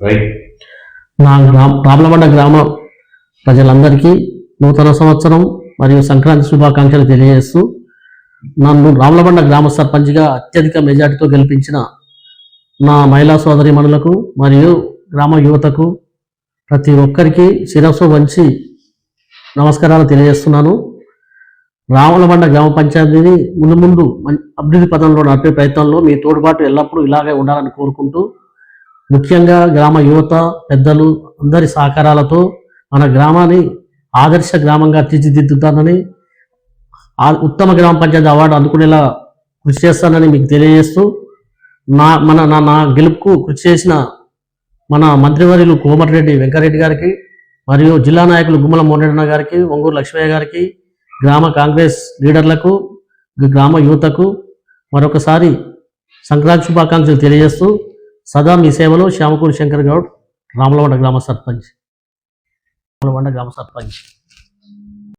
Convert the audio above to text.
నా రామలబండ గ్రామ ప్రజలందరికీ నూతన సంవత్సరం మరియు సంక్రాంతి శుభాకాంక్షలు తెలియజేస్తూ నన్ను రామలబండ గ్రామ సర్పంచ్గా అత్యధిక మెజార్టీతో గెలిపించిన నా మహిళా సోదరిమణులకు మరియు గ్రామ యువతకు ప్రతి ఒక్కరికి శిరస్సు వంచి నమస్కారాలు తెలియజేస్తున్నాను. రామలబండ గ్రామ పంచాయతీని ముందు అభివృద్ధి పథంలో నడిపే ప్రయత్నంలో మీ తోడ్పాటు ఎల్లప్పుడూ ఇలాగే ఉండాలని కోరుకుంటూ, ముఖ్యంగా గ్రామ యువత పెద్దలు అందరి సహకారాలతో మన గ్రామాన్ని ఆదర్శ గ్రామంగా తీర్చిదిద్దుతానని, ఉత్తమ గ్రామ పంచాయతీ అవార్డు అందుకునేలా కృషి చేస్తానని మీకు తెలియజేస్తూ, నా గెలుపుకు కృషి చేసిన మన మంత్రివర్యులు కోమటిరెడ్డి వెంకరెడ్డి గారికి మరియు జిల్లా నాయకులు గుమ్మల మోహన్ గారికి, ఒంగూరు లక్ష్మయ్య గారికి, గ్రామ కాంగ్రెస్ లీడర్లకు, గ్రామ యువతకు మరొకసారి సంక్రాంతి శుభాకాంక్షలు తెలియజేస్తూ సదా మీ సేవలో శ్యామకూరి శంకర్ గౌడ్, రామలబండ గ్రామ సర్పంచ్.